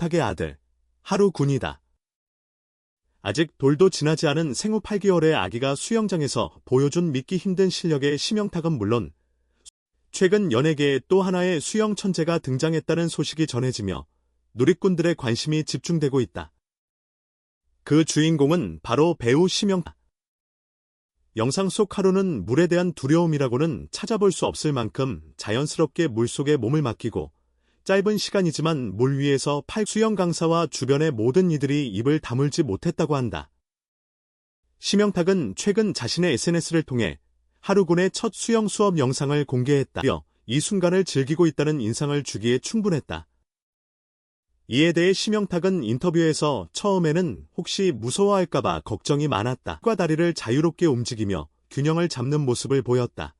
심영탁의 아들, 하루 군이다. 아직 돌도 지나지 않은 생후 8개월의 아기가 수영장에서 보여준 믿기 힘든 실력의 심영탁은 물론 최근 연예계에 또 하나의 수영 천재가 등장했다는 소식이 전해지며 누리꾼들의 관심이 집중되고 있다. 그 주인공은 바로 배우 심영탁. 영상 속 하루는 물에 대한 두려움이라고는 찾아볼 수 없을 만큼 자연스럽게 물속에 몸을 맡기고 짧은 시간이지만 물 위에서 수영 강사와 주변의 모든 이들이 입을 다물지 못했다고 한다. 심영탁은 최근 자신의 SNS를 통해 하루군의 첫 수영 수업 영상을 공개했다. 이 순간을 즐기고 있다는 인상을 주기에 충분했다. 이에 대해 심영탁은 인터뷰에서 처음에는 혹시 무서워할까봐 걱정이 많았다. 과 다리를 자유롭게 움직이며 균형을 잡는 모습을 보였다.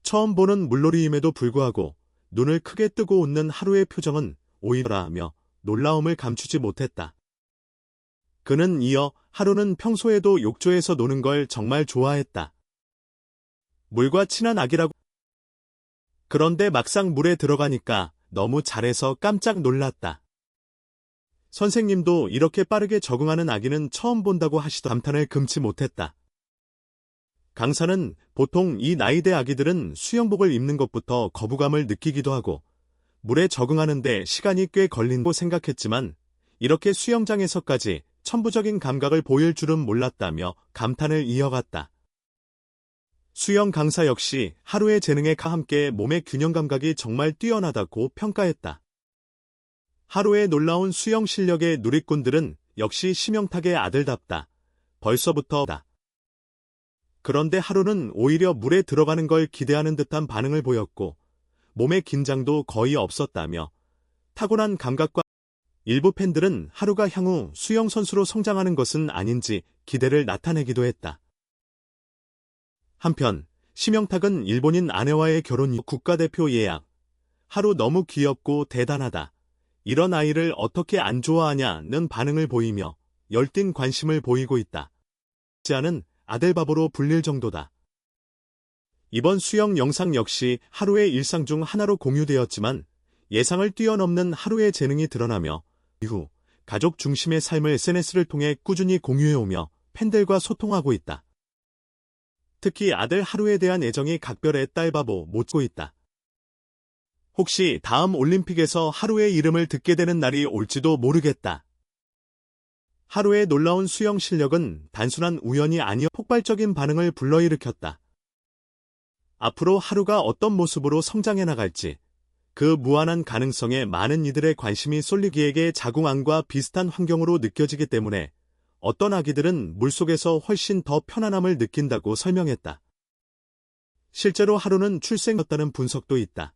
처음 보는 물놀이임에도 불구하고 눈을 크게 뜨고 웃는 하루의 표정은 오히려라며 놀라움을 감추지 못했다. 그는 이어 하루는 평소에도 욕조에서 노는 걸 정말 좋아했다. 물과 친한 아기라고. 그런데 막상 물에 들어가니까 너무 잘해서 깜짝 놀랐다. 선생님도 이렇게 빠르게 적응하는 아기는 처음 본다고 하시더 감탄을 금치 못했다. 강사는 보통 이 나이대 아기들은 수영복을 입는 것부터 거부감을 느끼기도 하고 물에 적응하는데 시간이 꽤 걸린다고 생각했지만 이렇게 수영장에서까지 천부적인 감각을 보일 줄은 몰랐다며 감탄을 이어갔다. 수영 강사 역시 하루의 재능에 함께 몸의 균형 감각이 정말 뛰어나다고 평가했다. 하루의 놀라운 수영 실력의 누리꾼들은 역시 심영탁의 아들답다. 벌써부터다. 그런데 하루는 오히려 물에 들어가는 걸 기대하는 듯한 반응을 보였고 몸의 긴장도 거의 없었다며 타고난 감각과 일부 팬들은 하루가 향후 수영 선수로 성장하는 것은 아닌지 기대를 나타내기도 했다. 한편 심영탁은 일본인 아내와의 결혼 이후 국가대표 예약. 하루 너무 귀엽고 대단하다. 이런 아이를 어떻게 안 좋아하냐는 반응을 보이며 열띤 관심을 보이고 있다. 않은 아들바보로 불릴 정도다. 이번 수영 영상 역시 하루의 일상 중 하나로 공유되었지만 예상을 뛰어넘는 하루의 재능이 드러나며 이후 가족 중심의 삶을 SNS를 통해 꾸준히 공유해오며 팬들과 소통하고 있다. 특히 아들 하루에 대한 애정이 각별해 딸바보 못고 있다. 혹시 다음 올림픽에서 하루의 이름을 듣게 되는 날이 올지도 모르겠다. 하루의 놀라운 수영 실력은 단순한 우연이 아니어 폭발적인 반응을 불러일으켰다. 앞으로 하루가 어떤 모습으로 성장해 나갈지 그 무한한 가능성에 많은 이들의 관심이 쏠리기에 자궁안과 비슷한 환경으로 느껴지기 때문에 어떤 아기들은 물속에서 훨씬 더 편안함을 느낀다고 설명했다. 실제로 하루는 출생했다는 분석도 있다.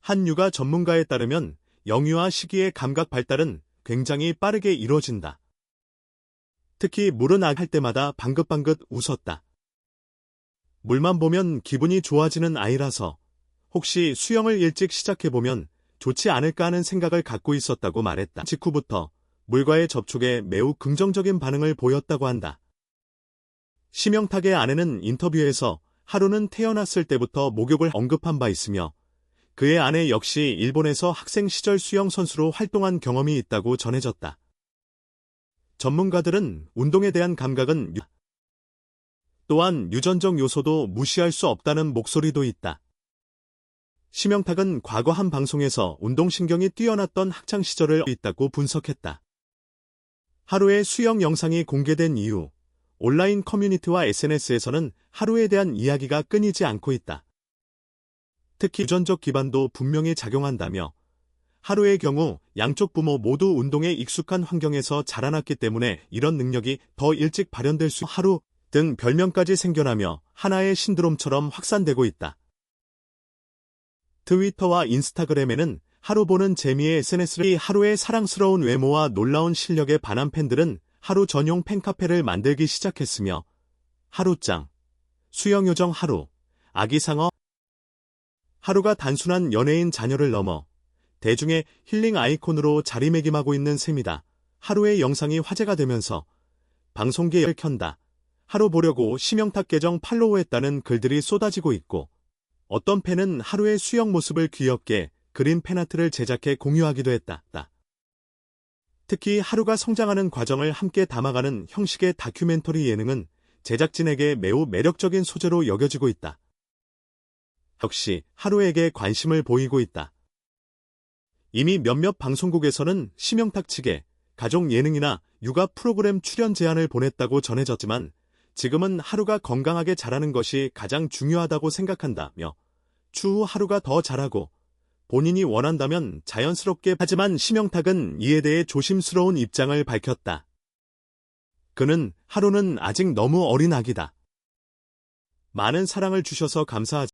한 육아 전문가에 따르면 영유아 시기의 감각 발달은 굉장히 빠르게 이루어진다. 특히 물은 할 때마다 방긋방긋 웃었다. 물만 보면 기분이 좋아지는 아이라서 혹시 수영을 일찍 시작해보면 좋지 않을까 하는 생각을 갖고 있었다고 말했다. 직후부터 물과의 접촉에 매우 긍정적인 반응을 보였다고 한다. 심영탁의 아내는 인터뷰에서 하루는 태어났을 때부터 목욕을 언급한 바 있으며 그의 아내 역시 일본에서 학생 시절 수영 선수로 활동한 경험이 있다고 전해졌다. 전문가들은 운동에 대한 감각은 또한 유전적 요소도 무시할 수 없다는 목소리도 있다. 심영탁은 과거 한 방송에서 운동신경이 뛰어났던 학창시절을 있다고 분석했다. 하루의 수영 영상이 공개된 이후 온라인 커뮤니티와 SNS에서는 하루에 대한 이야기가 끊이지 않고 있다. 특히 유전적 기반도 분명히 작용한다며 하루의 경우 양쪽 부모 모두 운동에 익숙한 환경에서 자라났기 때문에 이런 능력이 더 일찍 발현될 수 하루 등 별명까지 생겨나며 하나의 신드롬처럼 확산되고 있다. 트위터와 인스타그램에는 하루 보는 재미의 SNS를 하루의 사랑스러운 외모와 놀라운 실력에 반한 팬들은 하루 전용 팬카페를 만들기 시작했으며 하루짱, 수영요정 하루, 아기상어 하루가 단순한 연예인 자녀를 넘어 대중의 힐링 아이콘으로 자리매김하고 있는 셈이다. 하루의 영상이 화제가 되면서 방송계를 켠다. 하루 보려고 심영탁 계정 팔로우했다는 글들이 쏟아지고 있고 어떤 팬은 하루의 수영 모습을 귀엽게 그림 팬아트를 제작해 공유하기도 했다. 특히 하루가 성장하는 과정을 함께 담아가는 형식의 다큐멘터리 예능은 제작진에게 매우 매력적인 소재로 여겨지고 있다. 역시 하루에게 관심을 보이고 있다. 이미 몇몇 방송국에서는 심영탁 측에 가족 예능이나 육아 프로그램 출연 제안을 보냈다고 전해졌지만 지금은 하루가 건강하게 자라는 것이 가장 중요하다고 생각한다며 추후 하루가 더 자라고 본인이 원한다면 자연스럽게 하지만 심영탁은 이에 대해 조심스러운 입장을 밝혔다. 그는 하루는 아직 너무 어린 아기다. 많은 사랑을 주셔서 감사하다.